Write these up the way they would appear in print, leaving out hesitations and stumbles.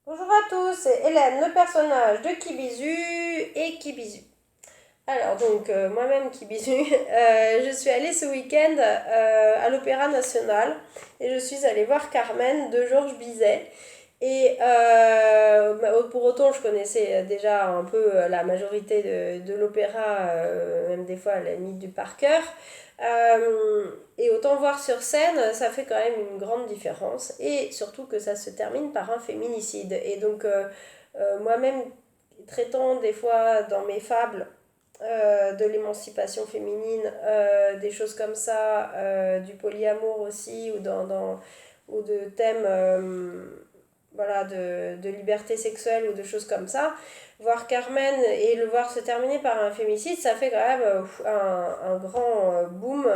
Bonjour à tous, c'est Hélène, le personnage de Kibizu et Kibizu. Alors donc moi-même Kibizu, je suis allée ce week-end à l'Opéra National et je suis allée voir Carmen de Georges Bizet. Et pour autant, je connaissais déjà un peu la majorité de l'opéra, même des fois à la limite du par cœur. Et autant voir sur scène, ça fait quand même une grande différence. Et surtout que ça se termine par un féminicide. Et donc, moi-même, traitant des fois dans mes fables de l'émancipation féminine, des choses comme ça, du polyamour aussi, ou de thèmes voilà, de liberté sexuelle ou de choses comme ça, voir Carmen et le voir se terminer par un fémicide, ça fait quand même un grand boom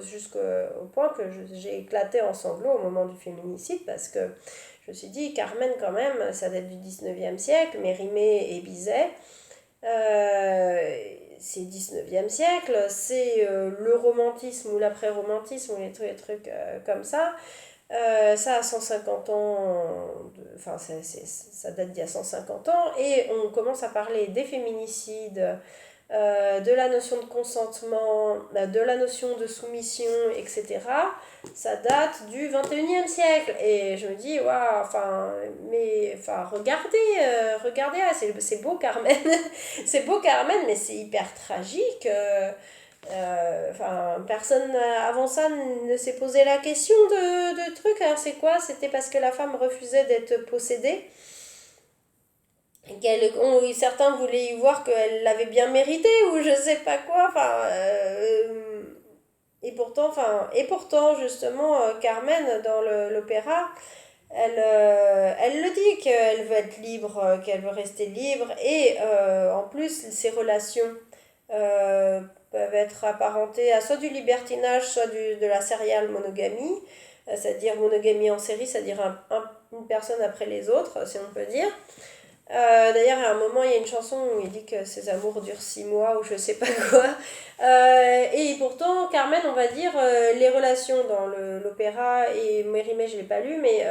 jusqu'au au point que j'ai éclaté en sanglots au moment du féminicide parce que je me suis dit, Carmen quand même, ça date du 19e siècle, Mérimée et Bizet, c'est 19e siècle, c'est le romantisme ou l'après-romantisme ou les trucs comme ça. Ça a 150 ans, enfin ça date d'il y a 150 ans, et on commence à parler des féminicides, de la notion de consentement, de la notion de soumission, etc. Ça date du 21e siècle. Et je me dis, waouh, enfin, regardez, c'est beau Carmen, c'est beau Carmen, mais c'est hyper tragique. Personne avant ça ne s'est posé la question de trucs. Alors c'est quoi? C'était parce que la femme refusait d'être possédée. Certains voulaient y voir qu'elle l'avait bien mérité ou je sais pas quoi. Et pourtant justement, Carmen dans l'opéra, elle le dit qu'elle veut être libre, qu'elle veut rester libre et en plus ses relations euh, peuvent être apparentées à soit du libertinage, soit de la serial monogamie, c'est-à-dire monogamie en série, c'est-à-dire une personne après les autres, si on peut dire. D'ailleurs, à un moment, il y a une chanson où il dit que ses amours durent 6 mois ou je sais pas quoi. Et pourtant, Carmen, on va dire, les relations dans l'opéra, et Mérimée, je l'ai pas lu, mais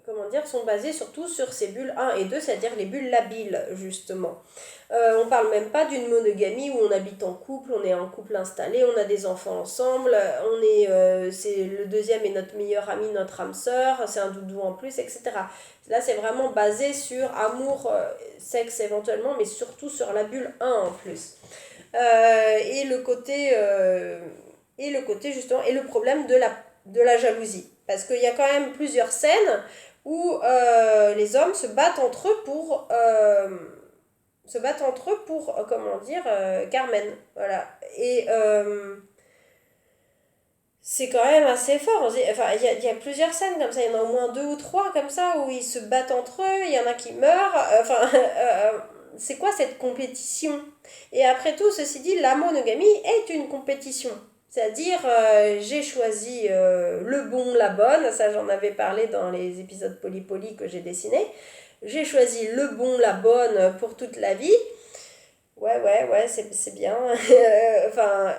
comment dire, sont basées surtout sur ces bulles un et 2, c'est-à-dire les bulles labiles, justement. On parle même pas d'une monogamie où on habite en couple, on est en couple installé, on a des enfants ensemble, c'est le deuxième est notre meilleur ami, notre âme sœur, c'est un doudou en plus, etc. Là, c'est vraiment basé sur amour, sexe éventuellement, mais surtout sur la bulle un en plus. Euh, et le côté euh, et le côté justement et le problème de la jalousie, parce qu'il y a quand même plusieurs scènes où les hommes se battent entre eux pour comment dire, Carmen, voilà. Et c'est quand même assez fort. Enfin, il y a plusieurs scènes comme ça, il y en a au moins deux ou trois comme ça où ils se battent entre eux, il y en a qui meurent. C'est quoi cette compétition? Et après tout, ceci dit, la monogamie est une compétition. C'est-à-dire, j'ai choisi le bon, la bonne, ça j'en avais parlé dans les épisodes Polypoly que j'ai dessinés. J'ai choisi le bon, la bonne pour toute la vie. Ouais, ouais, ouais, c'est bien. Enfin,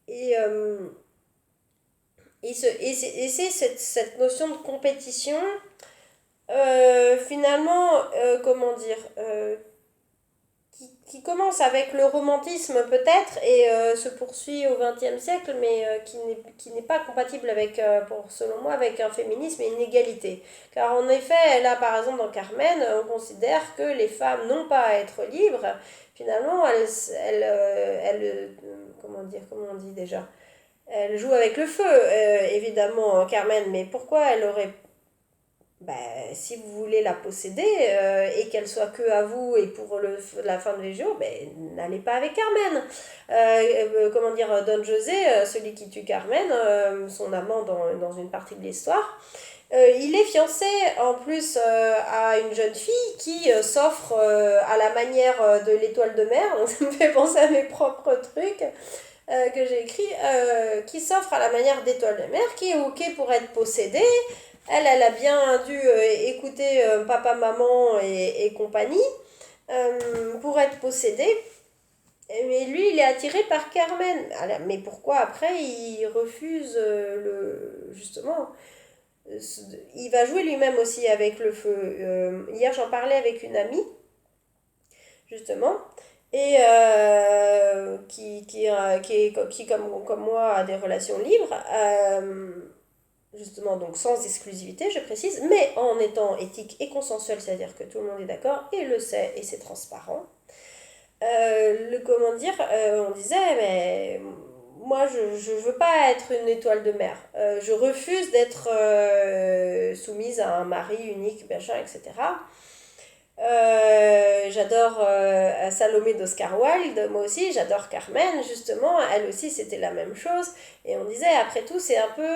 et, euh, et c'est cette notion de compétition, finalement, comment dire, qui commence avec le romantisme peut-être et se poursuit au XXe siècle, mais qui n'est pas compatible avec, selon moi, avec un féminisme et une égalité. Car en effet, là par exemple dans Carmen, on considère que les femmes n'ont pas à être libres. Finalement, comment on dit déjà, elle joue avec le feu, évidemment, Carmen, mais pourquoi elle aurait... Ben, si vous voulez la posséder et qu'elle soit que à vous et pour la fin de les jours, ben, n'allez pas avec Carmen. Comment dire, Don José, celui qui tue Carmen, son amant dans une partie de l'histoire, il est fiancé en plus à une jeune fille qui s'offre à la manière de l'étoile de mer. Ça me fait penser à mes propres trucs que j'ai écrit, qui s'offre à la manière d'étoile de mer, qui est ok pour être possédée. Elle a bien dû écouter papa, maman et compagnie pour être possédée. Mais lui, il est attiré par Carmen. Alors, mais pourquoi après il refuse justement il va jouer lui-même aussi avec le feu. Hier, j'en parlais avec une amie, justement, et qui comme moi, a des relations libres, justement, donc sans exclusivité, je précise, mais en étant éthique et consensuel, c'est-à-dire que tout le monde est d'accord et le sait et c'est transparent. Comment dire, on disait, mais moi je veux pas être une étoile de mer. Je refuse d'être soumise à un mari unique, machin, etc. J'adore Salomé d'Oscar Wilde, moi aussi, j'adore Carmen, justement, elle aussi c'était la même chose. Et on disait, après tout, c'est un peu,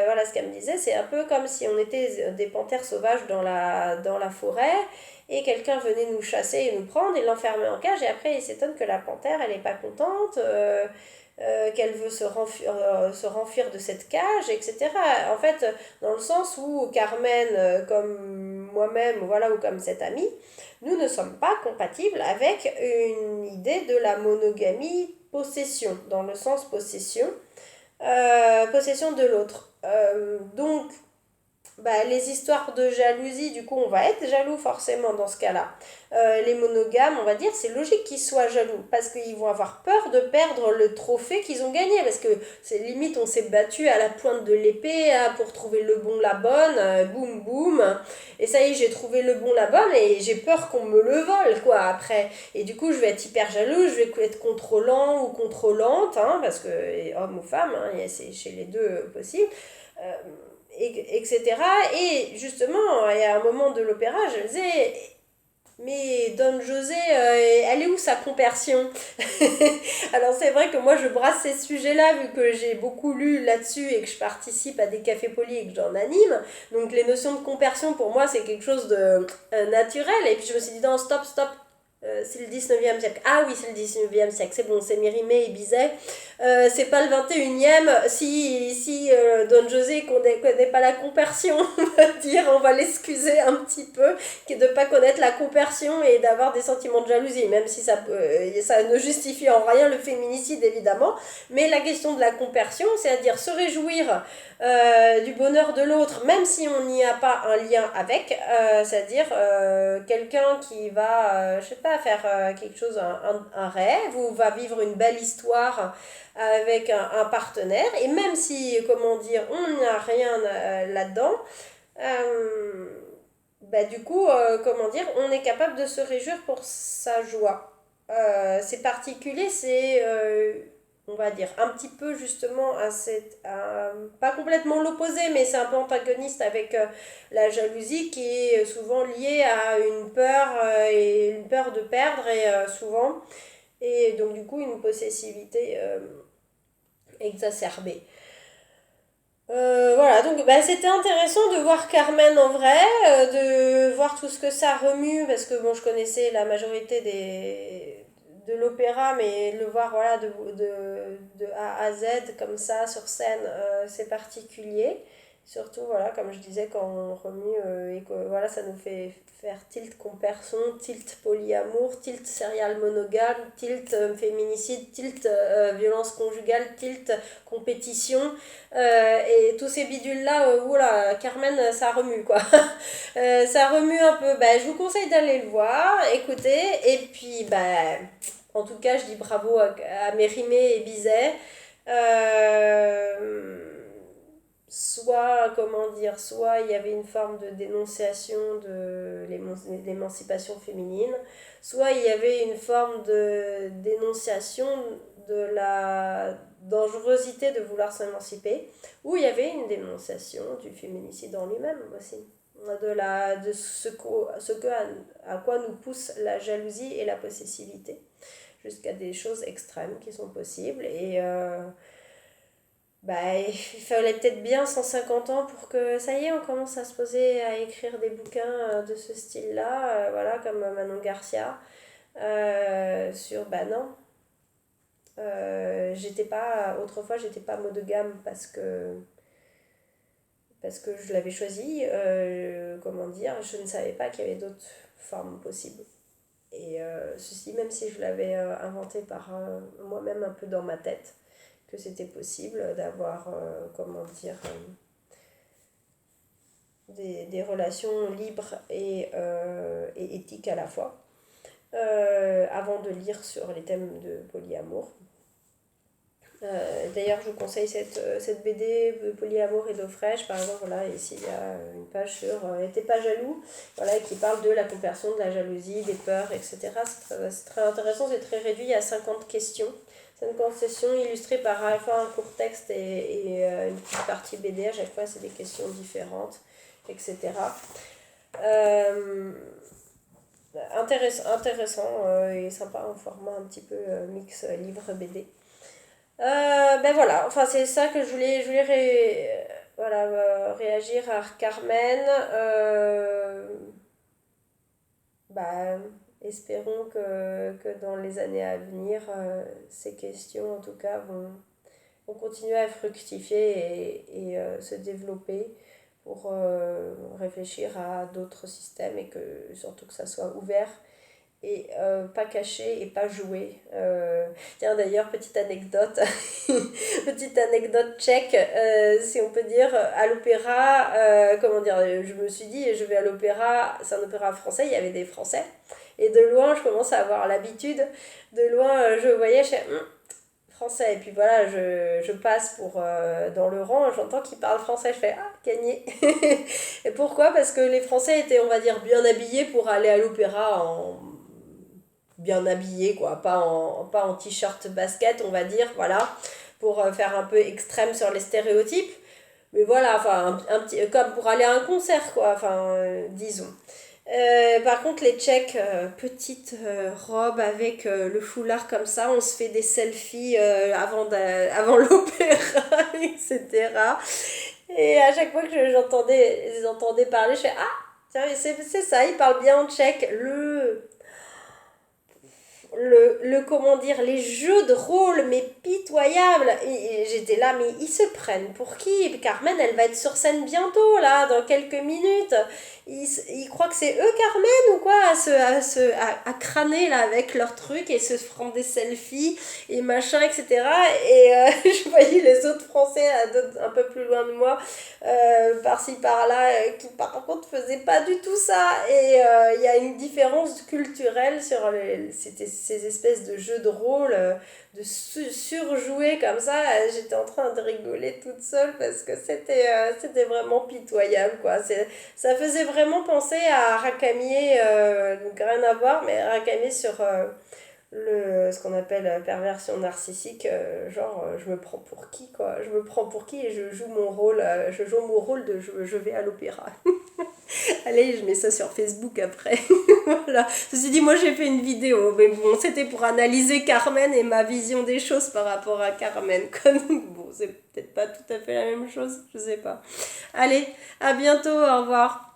voilà ce qu'elle me disait, c'est un peu comme si on était des panthères sauvages dans la forêt, et quelqu'un venait nous chasser et nous prendre et l'enfermer en cage, et après il s'étonne que la panthère, elle n'est pas contente, qu'elle veut se renfuir de cette cage, etc. En fait, dans le sens où Carmen, comme moi-même, voilà, ou comme cette amie, nous ne sommes pas compatibles avec une idée de la monogamie possession, dans le sens possession, possession de l'autre. Donc, bah, les histoires de jalousie, du coup, on va être jaloux forcément dans ce cas-là. Les monogames, on va dire, c'est logique qu'ils soient jaloux parce qu'ils vont avoir peur de perdre le trophée qu'ils ont gagné. Parce que c'est limite, on s'est battu à la pointe de l'épée pour trouver le bon, la bonne, boum boum. Et ça y est, j'ai trouvé le bon, la bonne et j'ai peur qu'on me le vole, quoi, après. Et du coup, je vais être hyper jaloux, je vais être contrôlant ou contrôlante, hein, parce que homme ou femme, hein, c'est chez les deux possible. Euh, etc. Et justement, il y a un moment de l'opéra, je disais, mais Don José, elle est où sa compersion? Alors c'est vrai que moi je brasse ces sujets-là vu que j'ai beaucoup lu là-dessus et que je participe à des cafés polis et que j'en anime. Donc les notions de compersion pour moi c'est quelque chose de naturel. Et puis je me suis dit non, stop, stop. C'est le 19e siècle. Ah oui, c'est le 19e siècle. C'est bon, c'est Mérimée et Bizet. C'est pas le 21e. Si Don José connaît pas la compersion, on va dire, on va l'excuser un petit peu, de ne pas connaître la compersion et d'avoir des sentiments de jalousie, même si ça ne justifie en rien le féminicide, évidemment. Mais la question de la compersion, c'est-à-dire se réjouir du bonheur de l'autre, même si on n'y a pas un lien avec, c'est-à-dire quelqu'un qui va, je sais pas, faire quelque chose, un rêve, ou va vivre une belle histoire avec un partenaire, et même si, comment dire, on n'a rien là-dedans, euh, bah, du coup, comment dire, on est capable de se réjouir pour sa joie. C'est particulier, c'est, on va dire, un petit peu justement pas complètement l'opposé, mais c'est un peu antagoniste avec la jalousie qui est souvent liée à une peur, et une peur de perdre, et souvent, et donc du coup une possessivité exacerbée. Voilà, donc bah, c'était intéressant de voir Carmen en vrai, de voir tout ce que ça remue, parce que bon, je connaissais la majorité de l'opéra, mais le voir voilà, de A à Z comme ça sur scène, c'est particulier. Surtout, voilà, comme je disais, quand on remue et que voilà, ça nous fait faire tilt comperson, tilt polyamour, tilt serial monogame, tilt féminicide, tilt violence conjugale, tilt compétition. Et tous ces bidules-là, oula, Carmen, ça remue quoi. Ça remue un peu. Bah, je vous conseille d'aller le voir, écouter. Et puis, bah, en tout cas, je dis bravo à Mérimée et Bizet. Euh, Soit, comment dire, soit il y avait une forme de dénonciation de l'émancipation féminine, soit il y avait une forme de dénonciation de la dangerosité de vouloir s'émanciper, ou il y avait une dénonciation du féminicide en lui-même aussi, de à quoi nous pousse la jalousie et la possessivité, jusqu'à des choses extrêmes qui sont possibles. Et bah, il fallait peut-être bien 150 ans pour que ça y est, on commence à se poser à écrire des bouquins de ce style-là, voilà, comme Manon Garcia, sur, bah non, autrefois j'étais pas monogame parce que je l'avais choisi, comment dire, je ne savais pas qu'il y avait d'autres formes possibles. Et ceci, même si je l'avais inventé par moi-même un peu dans ma tête, que c'était possible d'avoir, comment dire, des relations libres et éthiques à la fois, avant de lire sur les thèmes de polyamour. D'ailleurs, je vous conseille cette BD de polyamour et d'eau fraîche. Par exemple, voilà, ici il y a une page sur T'es pas jaloux, voilà, qui parle de la conversion, de la jalousie, des peurs, etc. C'est très intéressant, c'est très réduit, il y a 50 questions. 50 questions illustrées par à la fois un court texte et une petite partie BD. À chaque fois, c'est des questions différentes, etc. Intéressant et sympa, un format un petit peu mix livre BD. Ben voilà, enfin c'est ça que voilà, réagir à Carmen. Bah, espérons que dans les années à venir, ces questions en tout cas vont continuer à fructifier et se développer pour réfléchir à d'autres systèmes et que surtout que ça soit ouvert et pas caché et pas joué. Tiens d'ailleurs, petite anecdote tchèque, si on peut dire, à l'opéra, comment dire, je me suis dit, je vais à l'opéra, c'est un opéra français, il y avait des Français, et de loin, je commence à avoir l'habitude, de loin, je voyais, je fais, français, et puis voilà, je passe dans le rang, j'entends qu'ils parlent français, je fais, ah, gagné. Et pourquoi? Parce que les Français étaient, on va dire, bien habillés pour aller à l'opéra bien habillé, quoi, pas en t-shirt basket, on va dire, voilà, pour faire un peu extrême sur les stéréotypes. Mais voilà, enfin, un petit, comme pour aller à un concert, quoi, enfin, disons. Par contre, les Tchèques, petite robe avec le foulard comme ça, on se fait des selfies avant l'opéra, etc. Et à chaque fois que les entendais parler, je fais ah, tiens, c'est ça, ils parlent bien en tchèque. Comment dire, les jeux de rôle, mais pitoyables. Et j'étais là, mais ils se prennent pour qui? Carmen, elle va être sur scène bientôt, là, dans quelques minutes. Ils croient que c'est eux, Carmen, ou quoi, à crâner, là, avec leurs trucs et se prendre des selfies et machin, etc. Et je voyais les autres Français un peu plus loin de moi, par-ci, par-là, qui par contre faisaient pas du tout ça. Et il y a une différence culturelle sur ces espèces de jeux de rôle, de surjouer comme ça. J'étais en train de rigoler toute seule parce que c'était vraiment pitoyable, quoi. Ça faisait vraiment penser à Racamier, donc rien à voir, mais Racamier sur ce qu'on appelle perversion narcissique, genre je me prends pour qui, quoi, je me prends pour qui et je joue mon rôle de je vais à l'opéra. Allez, je mets ça sur Facebook après. Voilà. Ceci dit, moi j'ai fait une vidéo, mais bon, c'était pour analyser Carmen et ma vision des choses par rapport à Carmen. Bon, c'est peut-être pas tout à fait la même chose, je sais pas. Allez, à bientôt, au revoir.